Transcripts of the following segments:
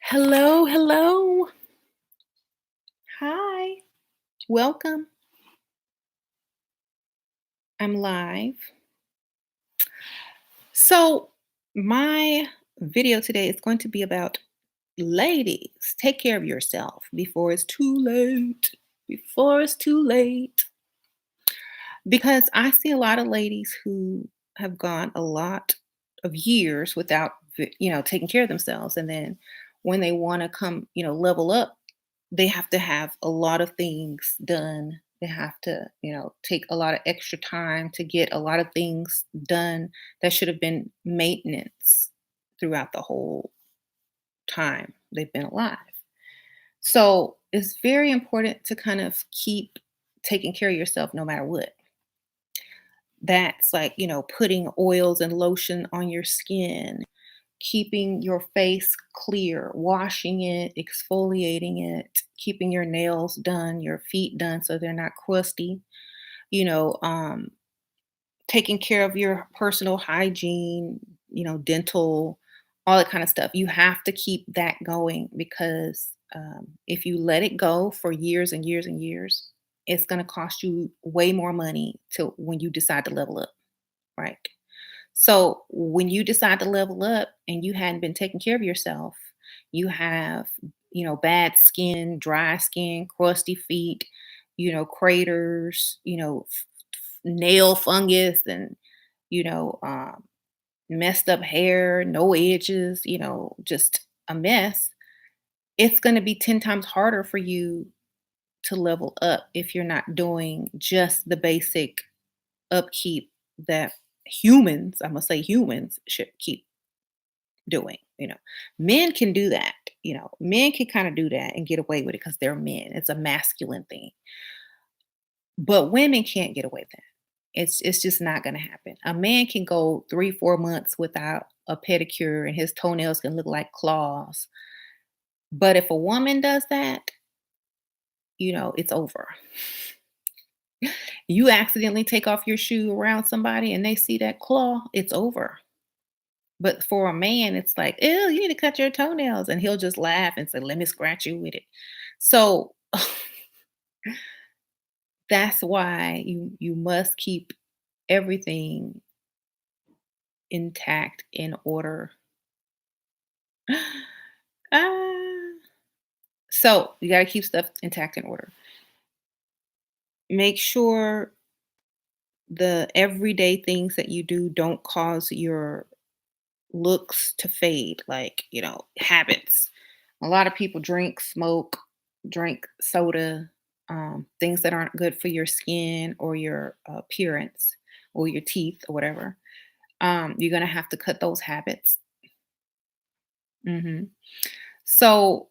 Hello, hello. Hi. Welcome. I'm live. So, my video today is going to be about ladies. Take care of yourself before it's too late. Before it's too late. Because I see a lot of ladies who have gone a lot of years without, taking care of themselves. And then when they want to come, level up, they have to have a lot of things done. They have to, take a lot of extra time to get a lot of things done that should have been maintenance throughout the whole time they've been alive. So it's very important to kind of keep taking care of yourself no matter what. That's like, putting oils and lotion on your skin, keeping your face clear, washing it, exfoliating it, keeping your nails done, your feet done so they're not crusty, you know, um, taking care of your personal hygiene, dental, all that kind of stuff. You have to keep that going because if you let it go for years and years and years, it's going to cost you way more money to when you decide to level up, right? So when you decide to level up and you hadn't been taking care of yourself, you have, bad skin, dry skin, crusty feet, craters, nail fungus and, you know, um, messed up hair, no edges, just a mess. It's going to be 10 times harder for you to level up if you're not doing just the basic upkeep that humans, I must say humans, should keep doing. Men can do that. Men can kind of do that and get away with it because they're men. It's a masculine thing. But women can't get away with that. It's just not gonna happen. A man can go 3, 4 months without a pedicure and his toenails can look like claws. But if a woman does that, it's over. You accidentally take off your shoe around somebody and they see that claw, it's over. But for a man, it's like, ew, you need to cut your toenails. And he'll just laugh and say, let me scratch you with it. So that's why you must keep everything intact in order. Ah. So you gotta keep stuff intact in order. Make sure the everyday things that you do don't cause your looks to fade, like, habits. A lot of people drink, smoke, drink soda, things that aren't good for your skin or your appearance or your teeth or whatever. You're going to have to cut those habits. hmm So,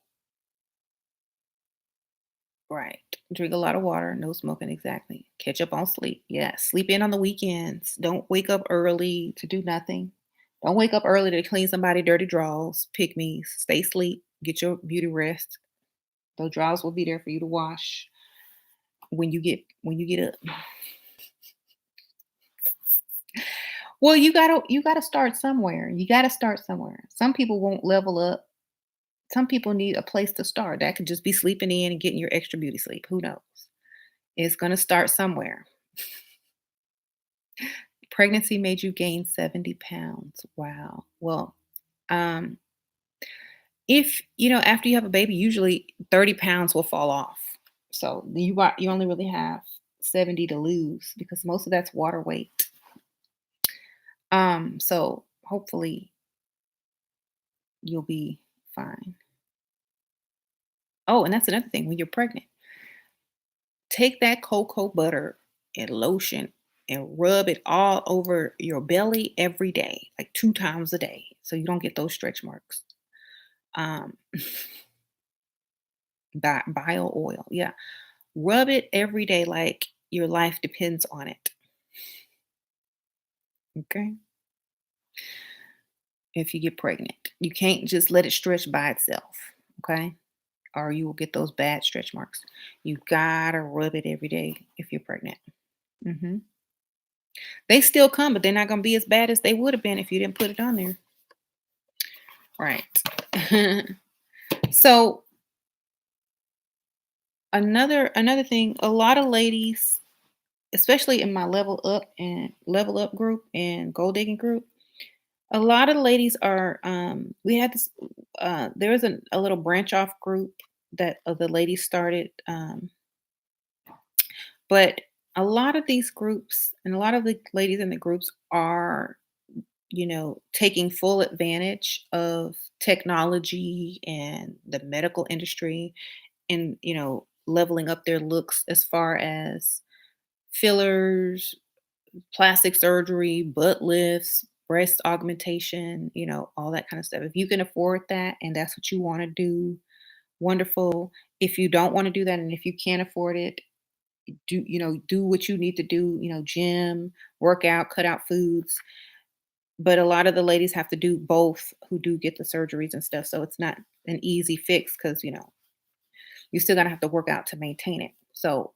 right. Drink a lot of water, no smoking, exactly. Catch up on sleep. Yeah, sleep in on the weekends. Don't wake up early to do nothing. Don't wake up early to clean somebody dirty drawers, pick me. Stay asleep. Get your beauty rest. Those drawers will be there for you to wash when you get up. Well, you gotta start somewhere. You gotta start somewhere. Some people won't level up. Some people need a place to start. That could just be sleeping in and getting your extra beauty sleep. Who knows? It's gonna start somewhere. Pregnancy made you gain 70 pounds. Wow. Well, um, if after you have a baby, usually 30 pounds will fall off. So you only really have 70 to lose because most of that's water weight. So hopefully you'll be fine. Oh, and that's another thing when you're pregnant. Take that cocoa butter and lotion and rub it all over your belly every day, like 2 times a day, so you don't get those stretch marks. Um, bile oil, yeah. Rub it every day like your life depends on it. Okay. If you get pregnant, you can't just let it stretch by itself. Okay. Or you will get those bad stretch marks. You gotta rub it every day if you're pregnant. hmm They still come, but they're not gonna be as bad as they would have been if you didn't put it on there. Right. So another thing, a lot of ladies, especially in my level up group and gold digging group, a lot of ladies are we had this there was a little branch off group that the ladies started, but a lot of these groups and a lot of the ladies in the groups are, taking full advantage of technology and the medical industry, and, leveling up their looks as far as fillers, plastic surgery, butt lifts, breast augmentation, all that kind of stuff. If you can afford that and that's what you want to do, wonderful. If you don't want to do that and if you can't afford it, do what you need to do, gym, work out, cut out foods. But a lot of the ladies have to do both who do get the surgeries and stuff. So it's not an easy fix because, you still gotta have to work out to maintain it. So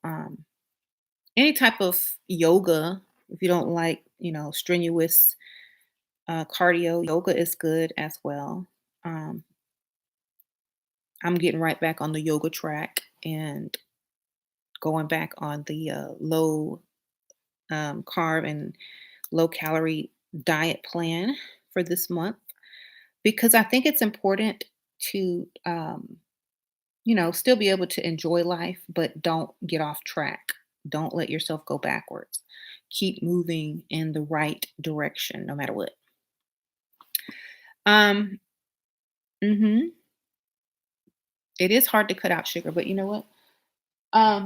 any type of yoga, if you don't like, strenuous cardio, yoga is good as well. Um, I'm getting right back on the yoga track and going back on the low carb and low calorie diet plan for this month because I think it's important to, still be able to enjoy life, but don't get off track. Don't let yourself go backwards. Keep moving in the right direction, no matter what. Um, mhm. It is hard to cut out sugar, but you know what?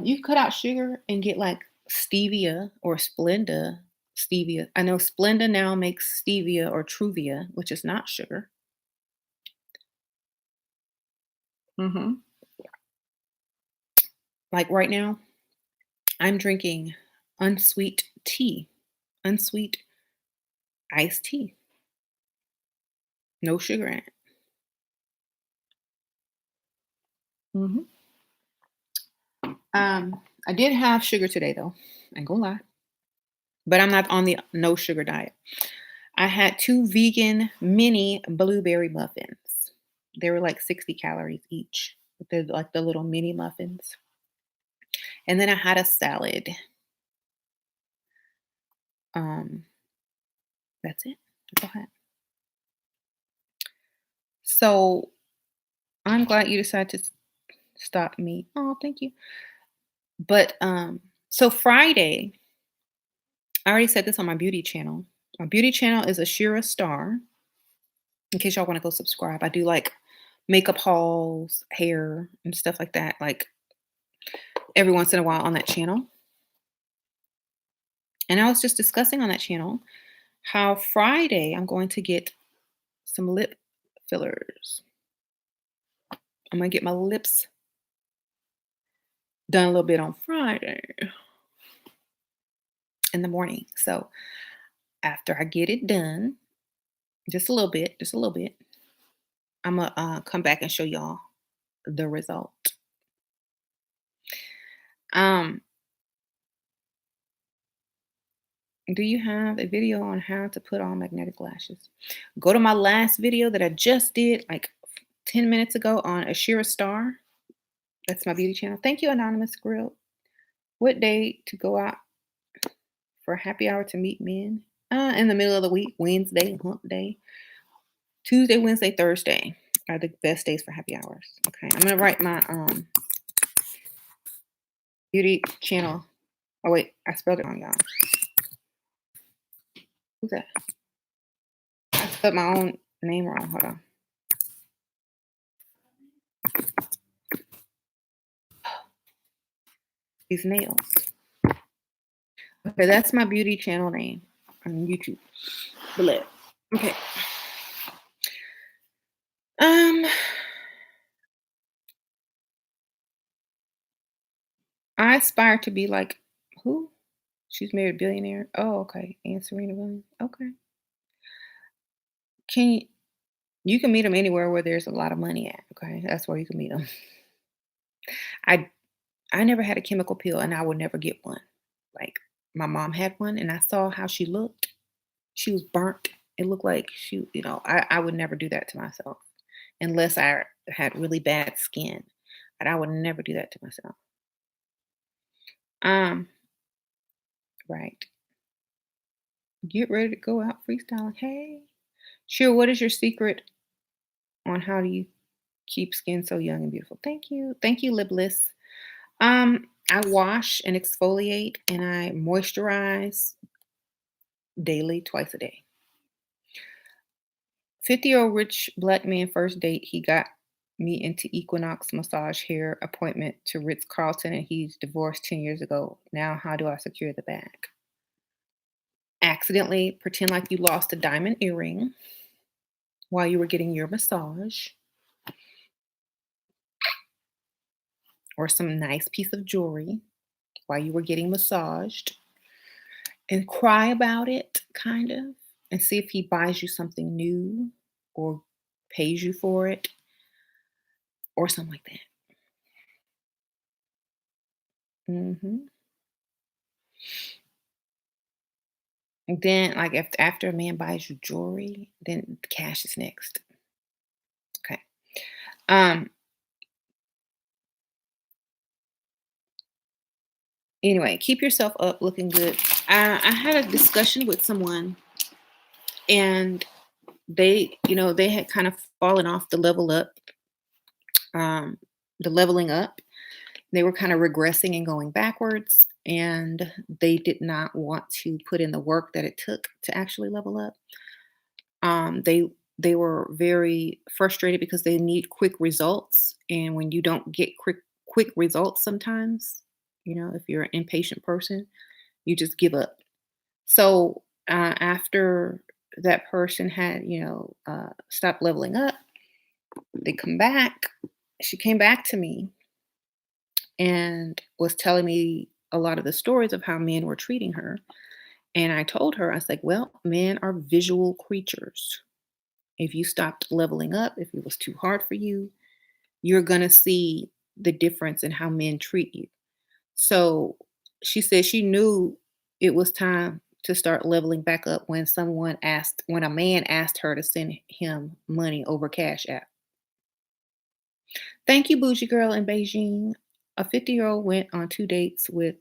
You cut out sugar and get like stevia or Splenda stevia. I know Splenda now makes stevia or Truvia, which is not sugar. hmm Like right now, I'm drinking unsweet tea, unsweet iced tea, no sugar in it. hmm I did have sugar today though. I ain't gonna lie, but I'm not on the no sugar diet. I had two vegan mini blueberry muffins. They were like 60 calories each. But they're like the little mini muffins. And then I had a salad. Um, that's it. That's all I had. So I'm glad you decided to stop me. Oh, thank you. But so Friday, I already said this on my beauty channel. My beauty channel is Ashira Star. In case y'all want to go subscribe, I do like makeup hauls, hair, and stuff like that. Like every once in a while on that channel. And I was just discussing on that channel how Friday I'm going to get some lip fillers. I'm gonna get my lips done a little bit on Friday in the morning. So after I get it done, just a little bit, I'm gonna come back and show y'all the result. Um, do you have a video on how to put on magnetic lashes? Go to my last video that I just did like 10 minutes ago on Ashira Star. That's my beauty channel. Thank you, Anonymous Grill. What day to go out for happy hour to meet men? In the middle of the week, Wednesday, hump day. Tuesday, Wednesday, Thursday are the best days for happy hours. Okay, I'm gonna write my beauty channel. Oh wait, I spelled it wrong, y'all. Who's that? I spelled my own name wrong. Hold on. These nails. Okay, that's my beauty channel name on YouTube. Below. Okay. Um, I aspire to be like who? She's married a billionaire. Oh, okay. And Serena Williams. Okay. Can you can meet them anywhere where there's a lot of money at. Okay, that's where you can meet them. I I never had a chemical peel, and I would never get one. Like my mom had one, and I saw how she looked. She was burnt. It looked like she, I would never do that to myself. unless I had really bad skin. But I would never do that to myself. Um, right. Get ready to go out freestyling. Hey. Sure, what is your secret on how do you keep skin so young and beautiful? Thank you. Thank you, Libliss. I wash and exfoliate and I moisturize daily, twice a day. 50-year-old rich black man first date, he got me into Equinox massage hair appointment to Ritz Carlton and he's divorced 10 years ago. Now how do I secure the bag? Accidentally pretend like you lost a diamond earring while you were getting your massage or some nice piece of jewelry while you were getting massaged and cry about it, kind of, and see if he buys you something new or pays you for it or something like that. Mhm. And then, like, if after a man buys you jewelry, then cash is next. Okay. Um, anyway, keep yourself up looking good. I had a discussion with someone and they had kind of fallen off um, the leveling up. They were kind of regressing and going backwards, and they did not want to put in the work that it took to actually level up. They were very frustrated because they need quick results, and when you don't get quick results, sometimes, if you're an impatient person, you just give up. So after that person had stopped leveling up, they come back. She came back to me and was telling me a lot of the stories of how men were treating her. And I told her, I was like, well, men are visual creatures. If you stopped leveling up, if it was too hard for you, you're going to see the difference in how men treat you. So she said she knew it was time to start leveling back up when a man asked her to send him money over Cash App. Thank you, Bougie Girl in Beijing. A 50-year-old went on two dates with,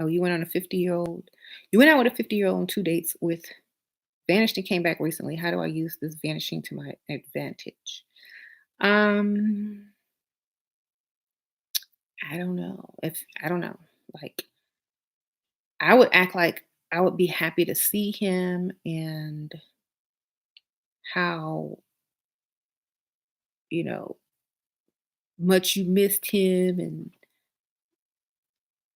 oh, you went on a 50-year-old, you went out with a 50-year-old on two dates with, vanished and came back recently. How do I use this vanishing to my advantage? Um, I don't know. Like, I would act like I would be happy to see him and how, you know, much you missed him and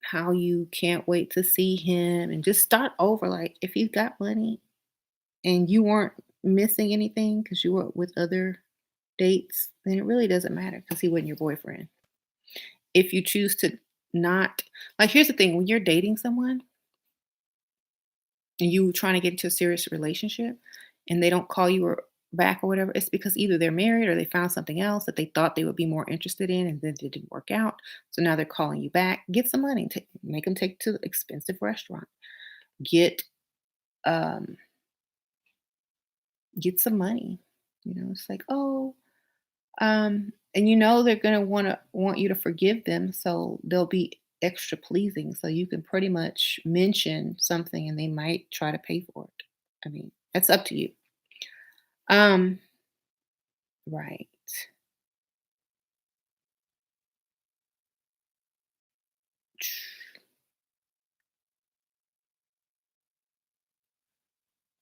how you can't wait to see him and just start over. Like, if he's got money and you weren't missing anything because you were with other dates, then it really doesn't matter because he wasn't your boyfriend. If you choose to not, like, here's the thing, when you're dating someone and you trying to get into a serious relationship and they don't call you or back or whatever, it's because either they're married or they found something else that they thought they would be more interested in and then it didn't work out. So now they're calling you back. Get some money, make them take to the expensive restaurant. Get um get some money. It's like, oh, and they're gonna want you to forgive them, so they'll be extra pleasing. So you can pretty much mention something and they might try to pay for it. I mean, that's up to you. Um, right.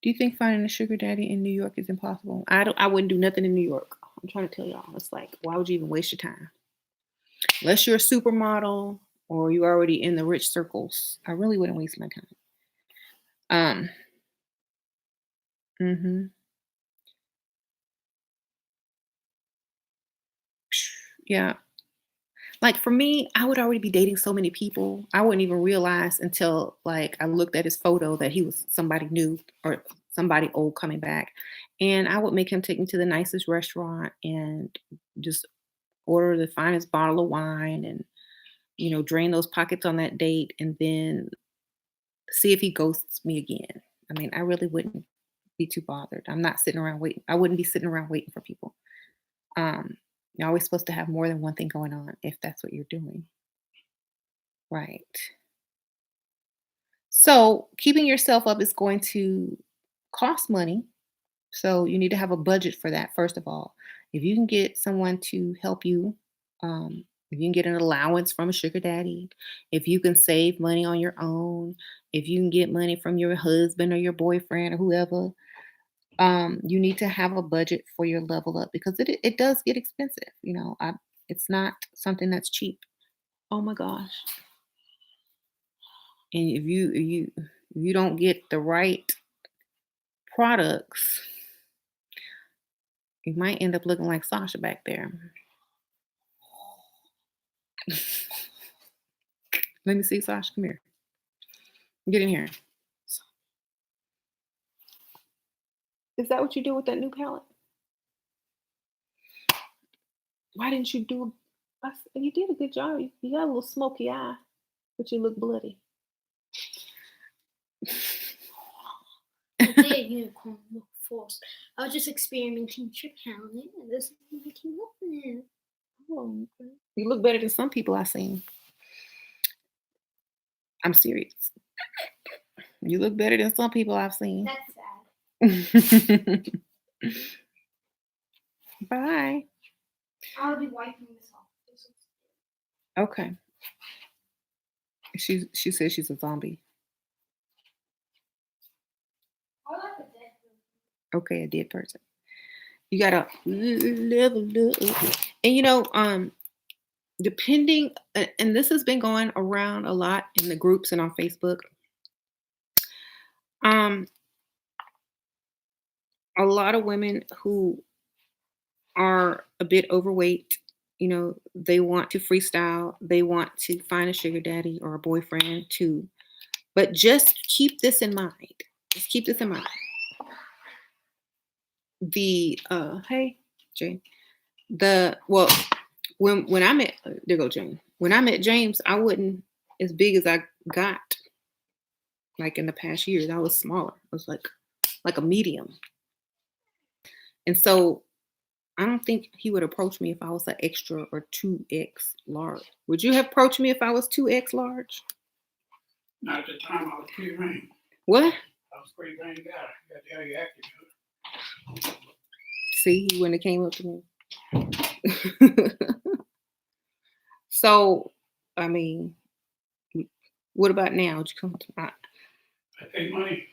Do you think finding a sugar daddy in New York is impossible? I wouldn't do nothing in New York. I'm trying to tell y'all. It's like, why would you even waste your time? Unless you're a supermodel or you're already in the rich circles. I really wouldn't waste my time. Um, mhm. Yeah. Like for me, I would already be dating so many people. I wouldn't even realize until like I looked at his photo that he was somebody new or somebody old coming back. And I would make him take me to the nicest restaurant and just order the finest bottle of wine and drain those pockets on that date and then see if he ghosts me again. I mean, I really wouldn't be too bothered. I'm not sitting around waiting. I wouldn't be sitting around waiting for people. You're always supposed to have more than one thing going on if that's what you're doing. Right. So keeping yourself up is going to cost money. So you need to have a budget for that, first of all. If you can get someone to help you, if you can get an allowance from a sugar daddy, if you can save money on your own, if you can get money from your husband or your boyfriend or whoever, you need to have a budget for your level up because it does get expensive. It's not something that's cheap. Oh my gosh! And if you don't get the right products, you might end up looking like Sasha back there. Let me see, Sasha. Come here. Get in here. Is that what you do with that new palette? Why didn't you do? You did a good job. You got a little smoky eye, but you look bloody. I did unicorn look false. I was just experimenting with your palette, and this is what I came up with. Oh, okay. You look better than some people I've seen. I'm serious. You look better than some people I've seen. That's sad. Bye. I'll be wiping this off. Okay. She says she's a zombie. I like a dead person. Okay, a dead person. You gotta level up. And depending, and this has been going around a lot in the groups and on Facebook. A lot of women who are a bit overweight, they want to freestyle, they want to find a sugar daddy or a boyfriend too. But just keep this in mind. Just keep this in mind. Hey, Jane. When I met there go Jane. When I met James, I wasn't as big as I got like in the past years. I was smaller. I was like a medium. And so I don't think he would approach me if I was an extra or 2X large. Would you have approached me if I was 2X large? Not at the time. I was pretty green. What? I was pretty green guy. You got to have your active. See, he wouldn't have came up to me. So, I mean, what about now? Would you come to me? I pay money.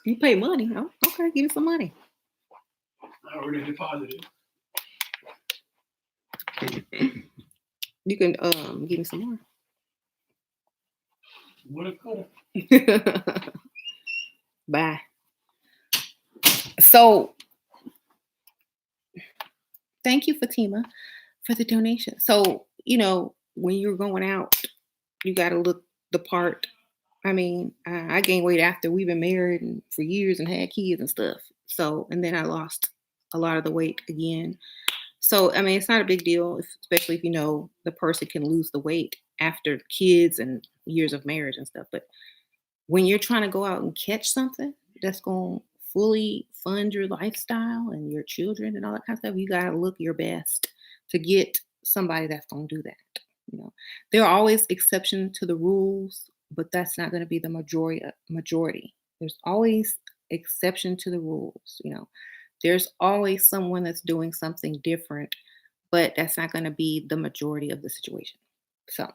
You pay money? Oh, okay, give me some money. I already deposited. You can give me some more. What a cool. Bye. So, thank you, Fatima, for the donation. So, when you're going out, you got to look the part. I mean, I gained weight after we've been married and for years and had kids and stuff. So, and then I lost a lot of the weight again. So, I mean, it's not a big deal, especially if the person can lose the weight after kids and years of marriage and stuff. But when you're trying to go out and catch something that's going to fully fund your lifestyle and your children and all that kind of stuff, you got to look your best to get somebody that's going to do that. There are always exceptions to the rules, but that's not going to be the majority. There's always exception to the rules. There's always someone that's doing something different, but that's not going to be the majority of the situation. So,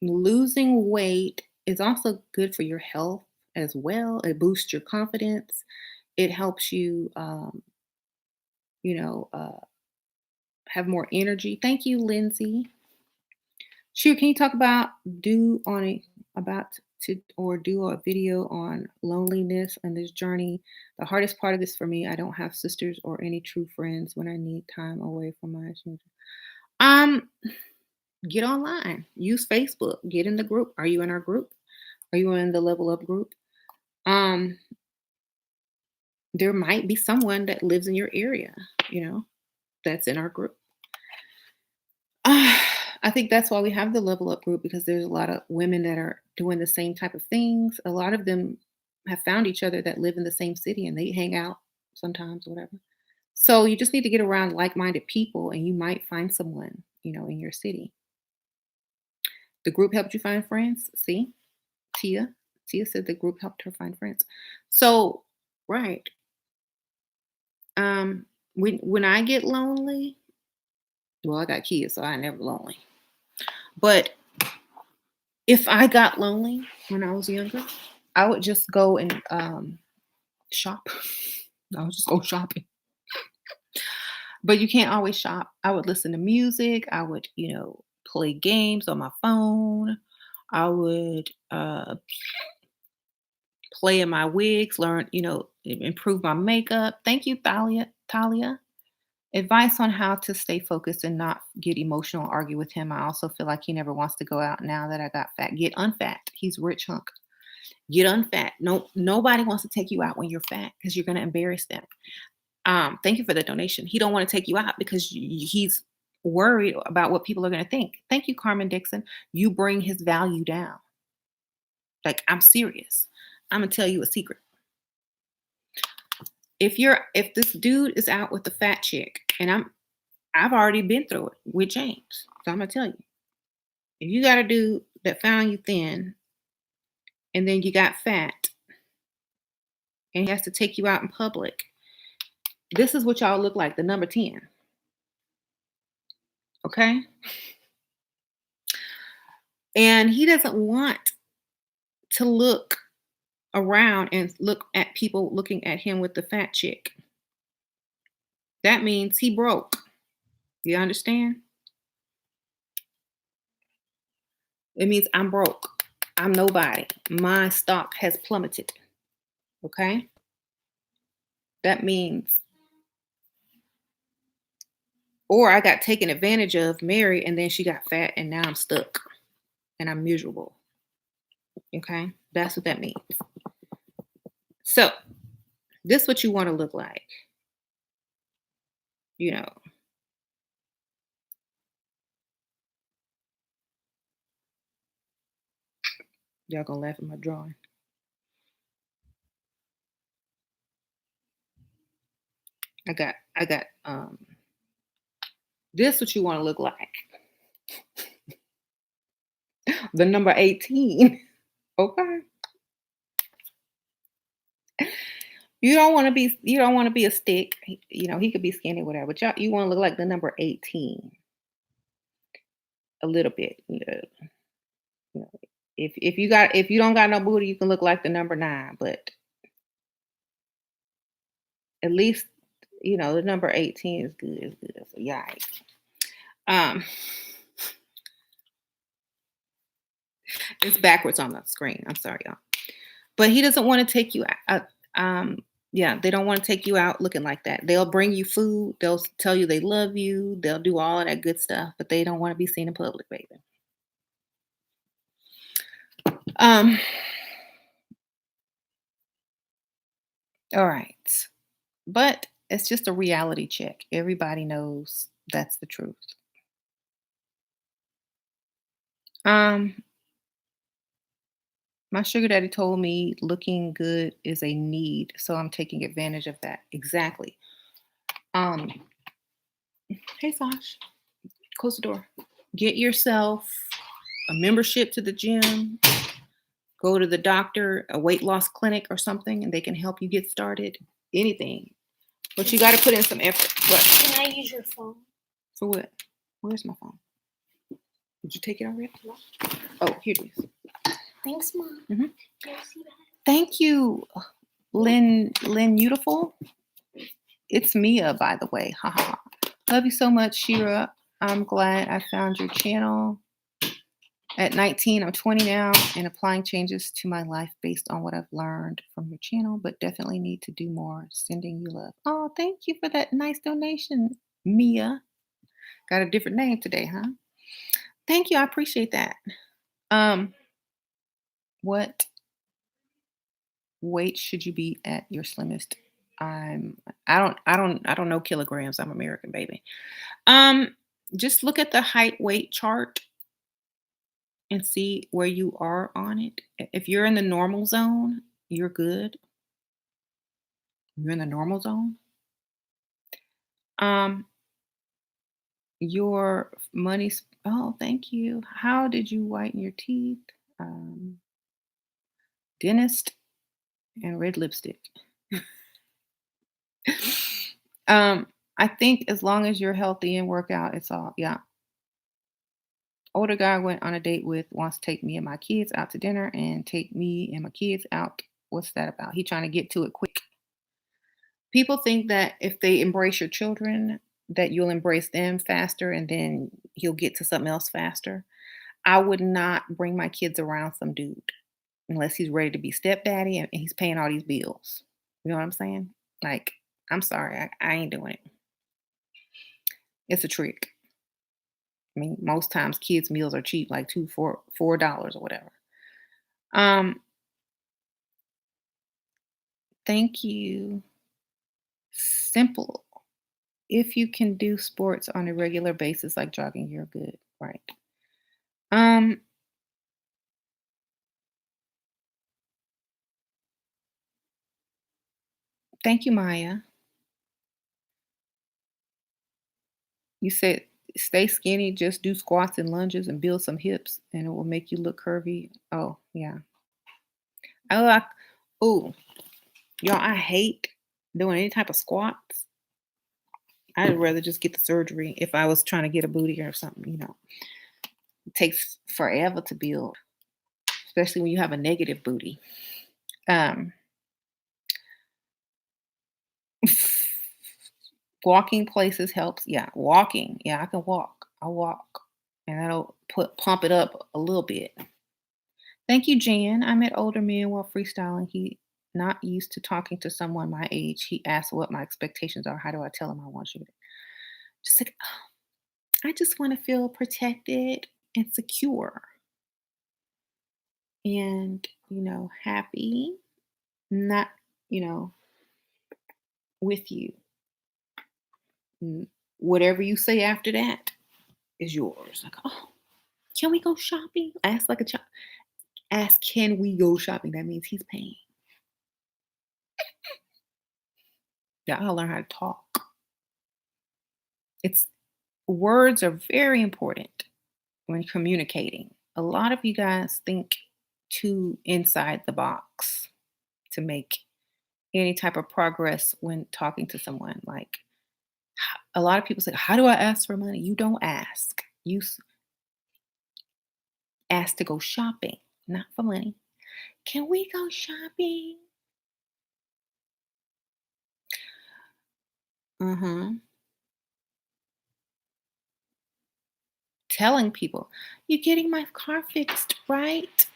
losing weight is also good for your health as well. It boosts your confidence. It helps you, have more energy. Thank you, Lindsay. Sure, can you talk about do a video on loneliness and this journey? The hardest part of this for me, I don't have sisters or any true friends when I need time away from my children. Get online, use Facebook, get in the group. Are you in our group? Are you in the Level Up group? There might be someone that lives in your area, that's in our group. I think that's why we have the Level Up group, because there's a lot of women that are doing the same type of things. A lot of them have found each other that live in the same city and they hang out sometimes, whatever. So you just need to get around like-minded people and you might find someone, in your city. The group helped you find friends. See, Tia. Tia said the group helped her find friends. So, right. When I get lonely, well, I got kids, so I ain't never lonely. But if I got lonely when I was younger, I would just go and shop. I would just go shopping. But you can't always shop. I would listen to music. I would, play games on my phone. I would play in my wigs, learn, improve my makeup. Thank you, Talia. Advice on how to stay focused and not get emotional, argue with him. I also feel like he never wants to go out now that I got fat. Get unfat. He's rich hunk. Get unfat. No, nobody wants to take you out when you're fat because you're gonna embarrass them. Thank you for the donation. He don't want to take you out because he's worried about what people are gonna think. Thank you, Carmen Dixon. You bring his value down. Like, I'm serious. I'm gonna tell you a secret. If this dude is out with the fat chick, and I've already been through it with James, so I'm gonna tell you. If you got a dude that found you thin, and then you got fat, and he has to take you out in public, this is what y'all look like, the number 10. Okay? And he doesn't want to look around and look at people looking at him with the fat chick. That means he broke. You understand? It means I'm broke. I'm nobody. My stock has plummeted. Okay? That means, or I got taken advantage of, married, and then she got fat, and now I'm stuck and I'm miserable. Okay? That's what that means. So, this is what you want to look like. Y'all gonna laugh at my drawing. I got this is what you want to look like. The number 18. Okay. You don't want to be a stick. He could be skinny, whatever, but you want to look like the number 18. A little bit. If you don't got no booty, you can look like the number 9, but at least the number 18 is good. Is good. So yikes. It's backwards on the screen. I'm sorry, y'all. But he doesn't want to take you out. They don't want to take you out looking like that. They'll bring you food. They'll tell you they love you. They'll do all of that good stuff, but they don't want to be seen in public, baby. All right. But it's just a reality check. Everybody knows that's the truth. My sugar daddy told me looking good is a need, so I'm taking advantage of that. Exactly. Hey Sash, close the door. Get yourself a membership to the gym. Go to the doctor, a weight loss clinic or something, and they can help you get started. Anything. But you got to put in some effort. What? Can I use your phone? For what? Where's my phone? Did you take it already? No. Oh, here it is. Thanks, Mom. Mm-hmm. Can I see that? Thank you, Lynn Beautiful. It's Mia, by the way. Haha. Love you so much, Shira. I'm glad I found your channel. At 19, I'm 20 now and applying changes to my life based on what I've learned from your channel, but definitely need to do more. Sending you love. Oh, thank you for that nice donation, Mia. Got a different name today, huh? Thank you. I appreciate that. What weight should you be at your slimmest? I don't know kilograms. I'm American, baby. Just look at the height weight chart and see where you are on it. If you're in the normal zone, you're good. You're in the normal zone. Um, your money's oh, thank you. How did you whiten your teeth? Um, Dentist and red lipstick. um, I think as long as you're healthy and work out, it's all yeah. Older guy I went on a date with wants to take me and my kids out to dinner and take me and my kids out. What's that about? He trying to get to it quick. People think that if they embrace your children, that you'll embrace them faster and then you'll get to something else faster. I would not bring my kids around some dude unless he's ready to be stepdaddy and he's paying all these bills. You know what I'm saying? Like, I'm sorry, I ain't doing it. It's a trick. I mean, most times kids' meals are cheap, like $4 or whatever. Um, Thank you. Simple. If you can do sports on a regular basis like jogging, you're good. Right. Um, Thank you, Maya. You said stay skinny, just do squats and lunges and build some hips and it will make you look curvy. Oh, yeah. Oh, oh, y'all, I hate doing any type of squats. I'd rather just get the surgery if I was trying to get a booty or something. It takes forever to build, especially when you have a negative booty. Um, Walking places helps. Yeah, walking. Yeah, I can walk. I walk, and that'll pump it up a little bit. Thank you, Jan. I met older men while freestyling. He not used to talking to someone my age. He asked what my expectations are. How do I tell him I want you? Just like, I just want to feel protected and secure and, happy, not, you know, with you. Whatever you say after that is yours. Like, oh, can we go shopping? Ask like a child. Ask, can we go shopping? That means he's paying. Yeah, I'll learn how to talk. It's Words are very important when communicating. A lot of you guys think too inside the box to make any type of progress when talking to someone. Like a lot of people say, how do I ask for money? You don't ask. Ask to go shopping, not for money. Can we go shopping? Uh-huh. Telling people, you're getting my car fixed, right?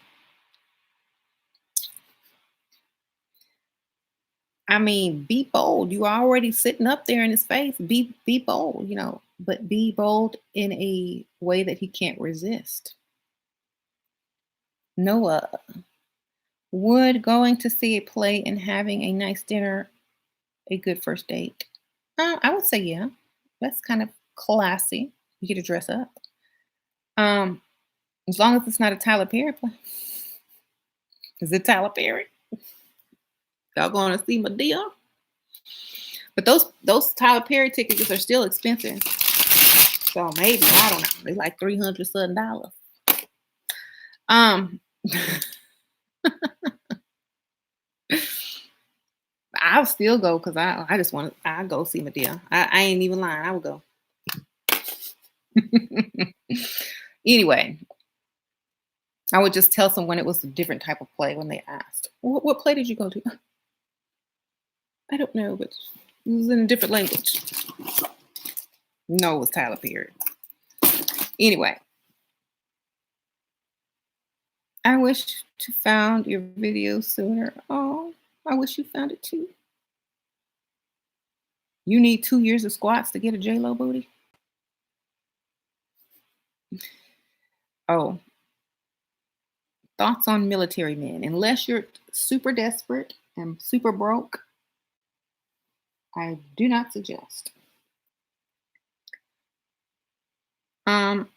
I mean, be bold. You are already sitting up there in his face. Be bold, but be bold in a way that he can't resist. Noah, would going to see a play and having a nice dinner a good first date? I would say yeah. That's kind of classy. You get to dress up. Um, as long as it's not a Tyler Perry play. Is it Tyler Perry? Y'all going to see Medea? But those Tyler Perry tickets are still expensive. So maybe, I don't know. They like $300 something dollars. Um I'll still go because I just want to I go see Medea. I ain't even lying. I would go. Anyway, I would just tell someone it was a different type of play when they asked. What play did you go to? I don't know, but it was in a different language. No, it was Tyler Perry. Anyway, I wish to found your video sooner. Oh, I wish you found it too. You need 2 years of squats to get a J-Lo booty? Oh, thoughts on military men. Unless you're super desperate and super broke, I do not suggest. Um,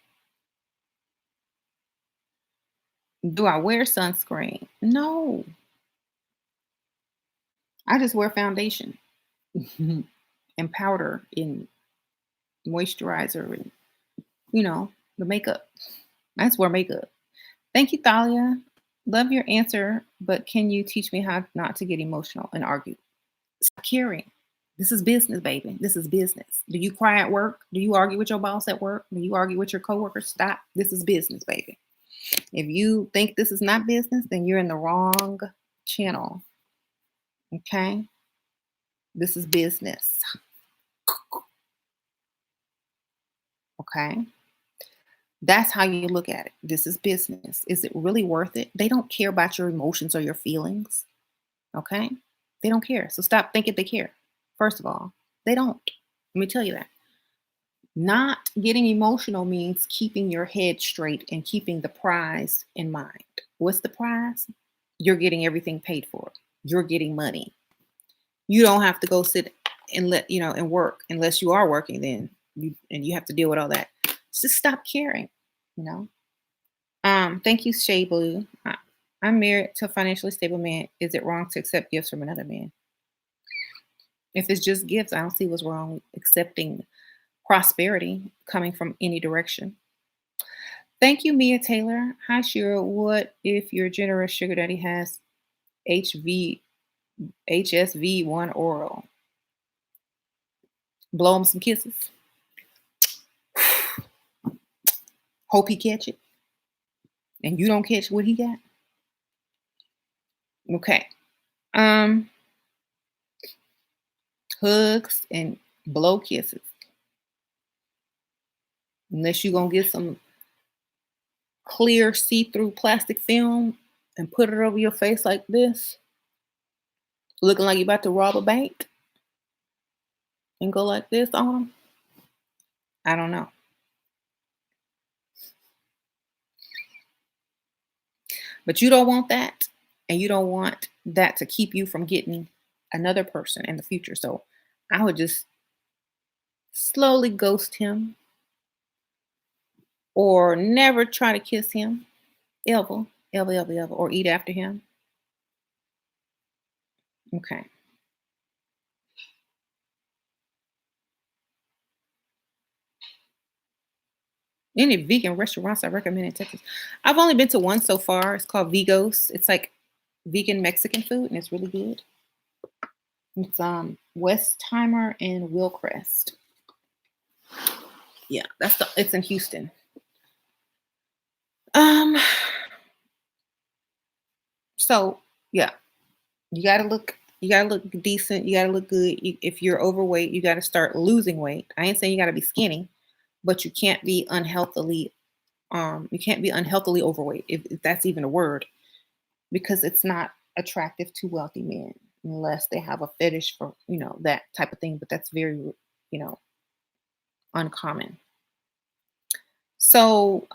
do I wear sunscreen? No. I just wear foundation and powder and moisturizer and, you know, the makeup. I just wear makeup. Thank you, Thalia. Love your answer, but can you teach me how not to get emotional and argue? Stop caring. This is business, baby. This is business. Do you cry at work? Do you argue with your boss at work? Do you argue with your coworkers? Stop. This is business, baby. If you think this is not business, then you're in the wrong channel. Okay? This is business. Okay? That's how you look at it. This is business. Is it really worth it? They don't care about your emotions or your feelings. Okay? They don't care. So stop thinking they care. First of all, they don't. Let me tell you that. Not getting emotional means keeping your head straight and keeping the prize in mind. What's the prize? You're getting everything paid for. You're getting money. You don't have to go sit and and work unless you are working. Then you have to deal with all that. Just stop caring. You know. Thank you, Shay Blue. I'm married to a financially stable man. Is it wrong to accept gifts from another man? If it's just gifts, I don't see what's wrong with accepting prosperity coming from any direction. Thank you, Mia Taylor. Hi, Shira. What if your generous sugar daddy has HV HSV1 oral? Blow him some kisses. Hope he catch it. And you don't catch what he got. Okay. Hugs and blow kisses. Unless you're gonna get some clear see-through plastic film and put it over your face like this, looking like you're about to rob a bank and go like this on them. I don't know. But you don't want that. And you don't want that to keep you from getting another person in the future. So I would just slowly ghost him or never try to kiss him ever, ever, ever, ever, or eat after him. Okay. Any vegan restaurants I recommend in Texas? I've only been to one so far. It's called Vigos. It's like vegan Mexican food, and it's really good. It's Westheimer and Willcrest. Yeah, it's in Houston. Um, so yeah, you gotta look decent, you gotta look good. If you're overweight, you gotta start losing weight. I ain't saying you gotta be skinny, but you can't be unhealthily overweight, if that's even a word, because it's not attractive to wealthy men unless they have a fetish for, that type of thing, but that's very, you know, uncommon. So,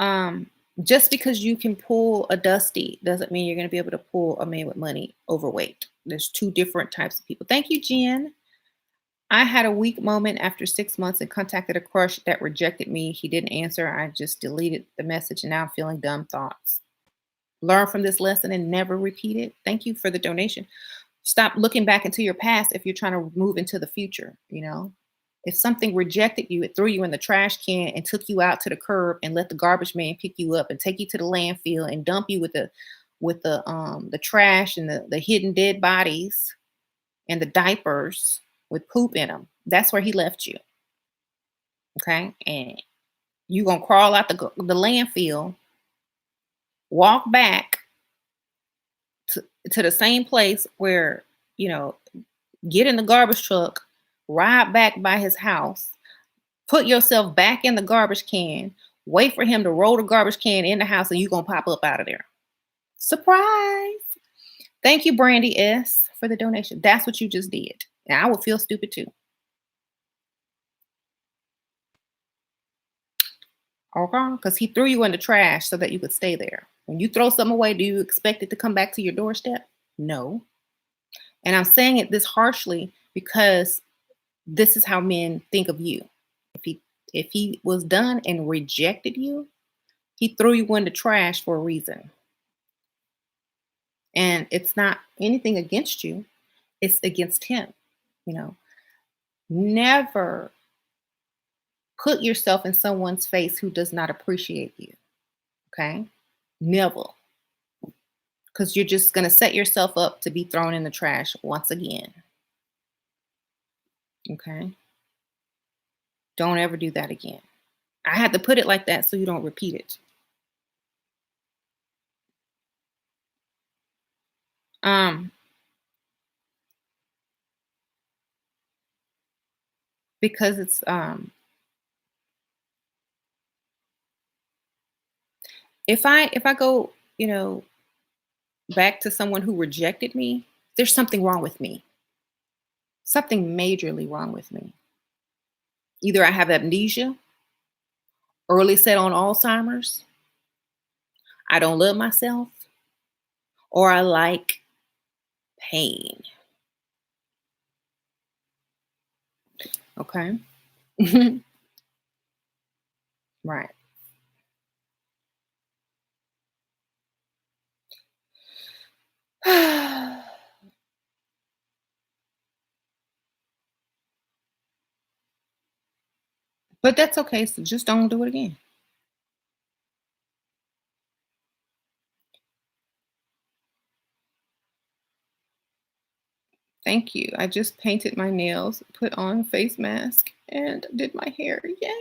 just because you can pull a dusty doesn't mean you're going to be able to pull a man with money overweight. There's two different types of people. Thank you, Jen. I had a weak moment after 6 months and contacted a crush that rejected me. He didn't answer. I just deleted the message and now I'm feeling dumb thoughts. Learn from this lesson and never repeat it. Thank you for the donation. Stop looking back into your past if you're trying to move into the future, If something rejected you, it threw you in the trash can and took you out to the curb and let the garbage man pick you up and take you to the landfill and dump you with the trash and the hidden dead bodies and the diapers with poop in them. That's where he left you. Okay? And you going to crawl out the landfill, walk back to the same place where, get in the garbage truck, ride back by his house, put yourself back in the garbage can, wait for him to roll the garbage can in the house, and you're going to pop up out of there. Surprise. Thank you, Brandy S., for the donation. That's what you just did. And I would feel stupid too. Okay? Because he threw you in the trash so that you could stay there. When you throw something away, do you expect it to come back to your doorstep? No. And I'm saying it this harshly because this is how men think of you. If he was done and rejected you, he threw you in the trash for a reason. And it's not anything against you. It's against him, you know. Never put yourself in someone's face who does not appreciate you. Okay? Never. Because you're just going to set yourself up to be thrown in the trash once again. Okay? Don't ever do that again. I had to put it like that so you don't repeat it. Um, because it's if I go, back to someone who rejected me, there's something wrong with me. Something majorly wrong with me. Either I have amnesia, early set on Alzheimer's, I don't love myself, or I like pain. Okay? Right. But that's okay. So just don't do it again. Thank you. I just painted my nails, put on face mask, and did my hair. Yay.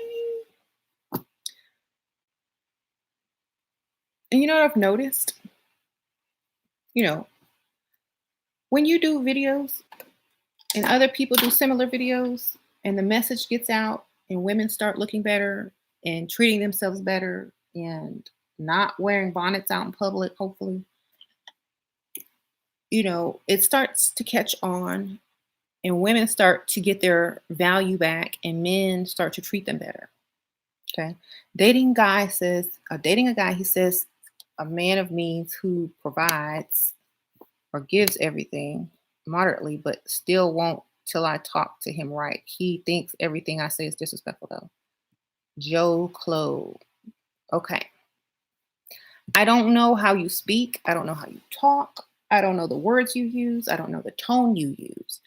And you know what I've noticed? You know, when you do videos and other people do similar videos and the message gets out and women start looking better and treating themselves better and not wearing bonnets out in public, hopefully, it starts to catch on and women start to get their value back and men start to treat them better. Okay. Dating a guy, he says, a man of means who provides or gives everything moderately, but still won't till I talk to him right. He thinks everything I say is disrespectful though. Joe Clo. Okay. I don't know how you speak. I don't know how you talk. I don't know the words you use. I don't know the tone you use.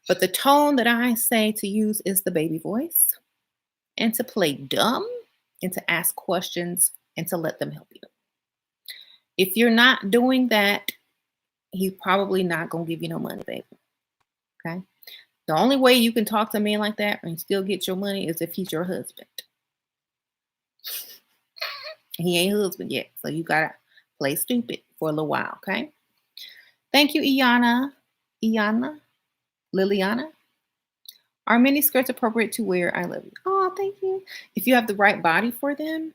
But the tone that I say to use is the baby voice and to play dumb and to ask questions and to let them help you. If you're not doing that, he's probably not going to give you no money, baby. Okay. The only way you can talk to a man like that and still get your money is if he's your husband. He ain't husband yet. So you got to play stupid for a little while. Okay. Thank you, Liliana. Are mini skirts appropriate to wear? I love you. Oh, thank you. If you have the right body for them,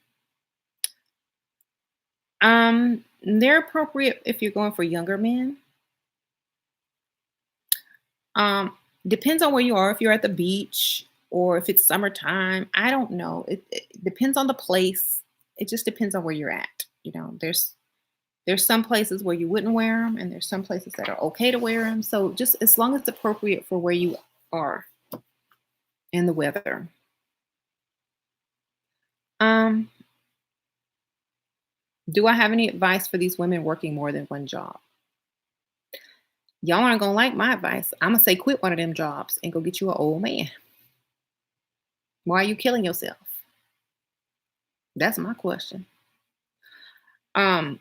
they're appropriate if you're going for younger men. Depends on where you are. If you're at the beach or if it's summertime, I don't know. It depends on the place. It just depends on where you're at. There's some places where you wouldn't wear them, and there's some places that are okay to wear them. So just as long as it's appropriate for where you are and the weather. Do I have any advice for these women working more than one job? Y'all aren't gonna like my advice. I'm gonna say quit one of them jobs and go get you an old man. Why are you killing yourself? That's my question. Um,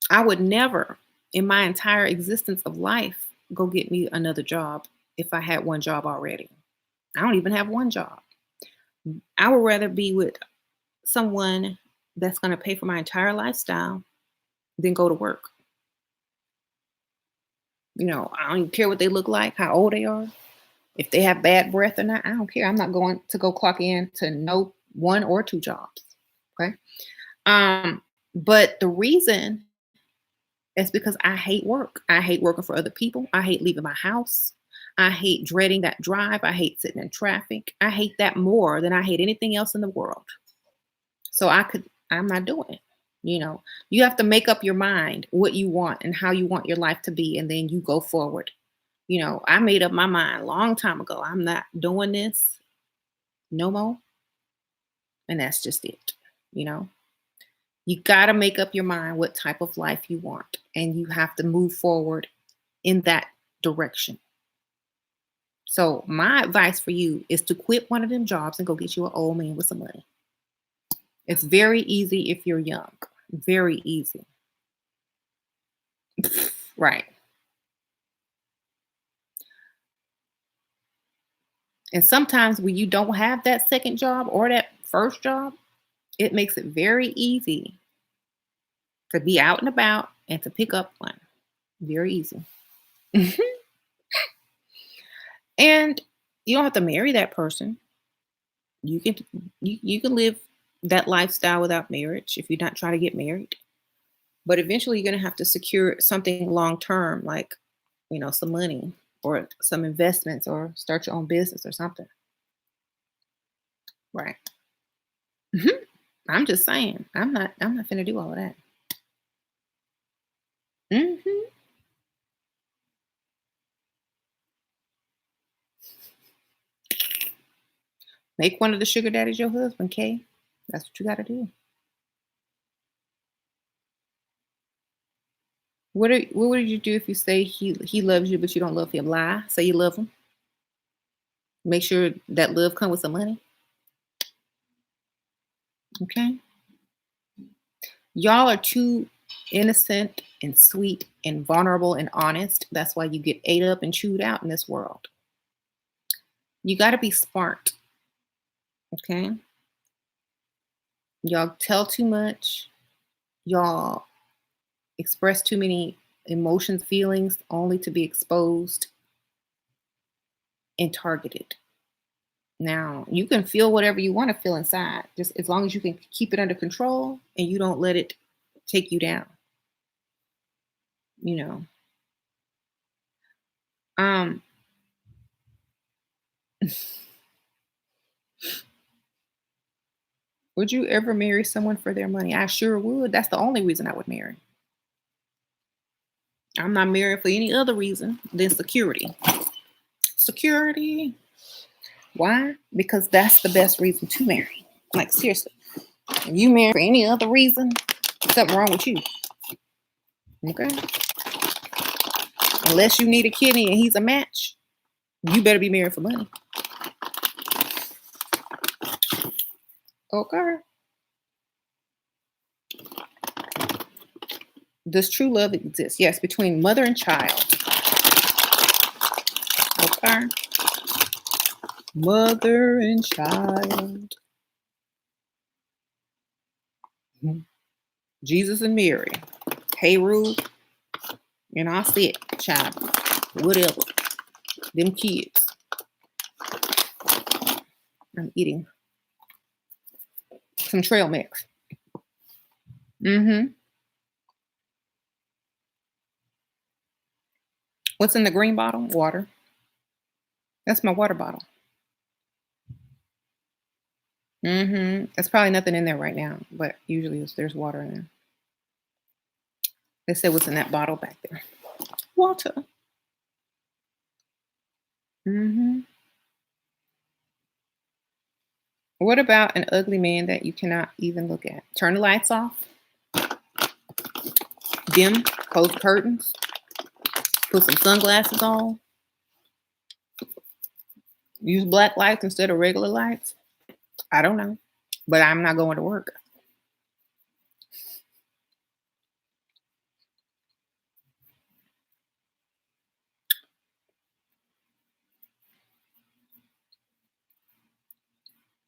I would never, in my entire existence of life, go get me another job if I had one job already. I don't even have one job. I would rather be with someone that's going to pay for my entire lifestyle than go to work. I don't even care what they look like, how old they are, if they have bad breath or not. I don't care. I'm not going to go clock in to no one or two jobs. Okay. But the reason is because I hate work. I hate working for other people. I hate leaving my house. I hate dreading that drive. I hate sitting in traffic. I hate that more than I hate anything else in the world. So I'm not doing it. You have to make up your mind what you want and how you want your life to be, and then you go forward. I made up my mind a long time ago. I'm not doing this no more. And that's just it, you know. You got to make up your mind what type of life you want, and you have to move forward in that direction. So, my advice for you is to quit one of them jobs and go get you an old man with some money. It's very easy if you're young. Very easy. Right. And sometimes when you don't have that second job or that first job, it makes it very easy to be out and about and to pick up one. Very easy. And you don't have to marry that person. You can you can live that lifestyle without marriage if you're not trying to get married. But eventually you're gonna have to secure something long term, like some money or some investments or start your own business or something. Right. Mhm. I'm just saying. I'm not finna do all of that. Hmm. Make one of the sugar daddies your husband, Kay. That's what you gotta do. What would you do if you say he loves you but you don't love him? Lie. Say you love him. Make sure that love come with some money. Okay. Y'all are too innocent and sweet and vulnerable and honest. That's why you get ate up and chewed out in this world. You got to be smart. Okay. Y'all tell too much. Y'all express too many emotions, feelings, only to be exposed and targeted. Now, you can feel whatever you want to feel inside, just as long as you can keep it under control and you don't let it take you down. You know. Um, would you ever marry someone for their money? I sure would. That's the only reason I would marry. I'm not married for any other reason than security. Security. Why? Because that's the best reason to marry. Like seriously. If you marry for any other reason, something wrong with you. Okay? Unless you need a kidney and he's a match, you better be married for money. Okay. Does true love exist? Yes, between mother and child. Okay. Mother and child. Mhm. Jesus and Mary. Hey, Ruth. I said, child. Whatever. Them kids. I'm eating some trail mix. Mm-hmm. What's in the green bottle? Water. That's my water bottle. Mm-hmm. There's probably nothing in there right now, but usually there's water in there. They said what's in that bottle back there. Water. Mm-hmm. What about an ugly man that you cannot even look at? Turn the lights off. Dim. Close the curtains. Put some sunglasses on. Use black lights instead of regular lights. I don't know. But I'm not going to work.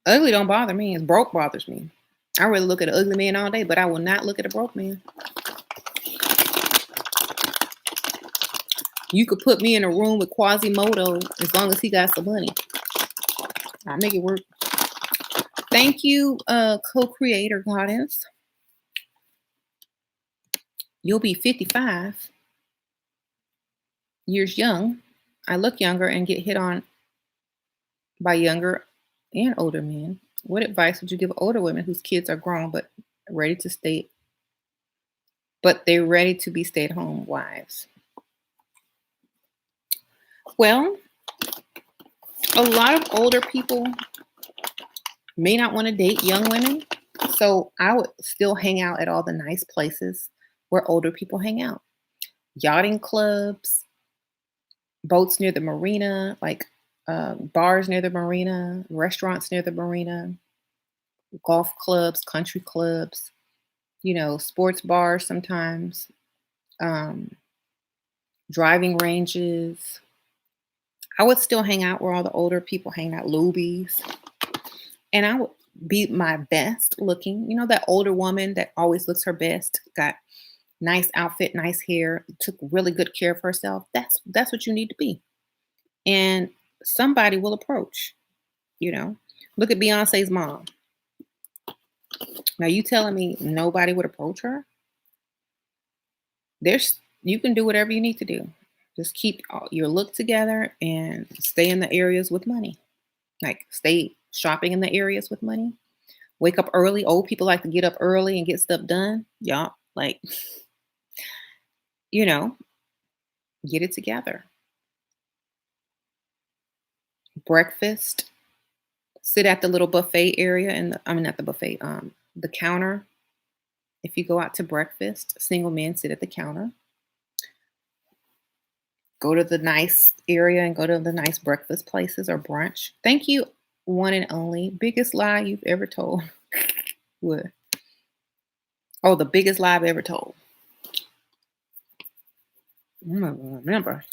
Ugly don't bother me. It's broke bothers me. I really look at an ugly man all day, but I will not look at a broke man. You could put me in a room with Quasimodo as long as he got some money. I'll make it work. Thank you, co-creator goddess. You'll be 55 years young. I look younger and get hit on by younger and older men. What advice would you give older women whose kids are grown they're ready to be stay-at-home wives? Well, a lot of older people may not want to date young women. So I would still hang out at all the nice places where older people hang out. Yachting clubs, boats near the marina, like bars near the marina, restaurants near the marina, golf clubs, country clubs, sports bars sometimes, um, driving ranges. I would still hang out where all the older people hang out, Lubies, and I would be my best looking. That older woman that always looks her best, got nice outfit, nice hair, took really good care of herself. That's what you need to be. And somebody will approach, you know. Look at Beyonce's mom. Now you telling me nobody would approach her? You can do whatever you need to do. Just keep your look together and stay in the areas with money. Like stay shopping in the areas with money. Wake up early. Old people like to get up early and get stuff done. Y'all like, you know, get it together. Breakfast. Sit at the little buffet area and I mean not the buffet, the counter. If you go out to breakfast, single men sit at the counter. Go to the nice area and go to the nice breakfast places or brunch. Thank you, one and only. Biggest lie you've ever told. What? Oh, the biggest lie I've ever told. I don't remember.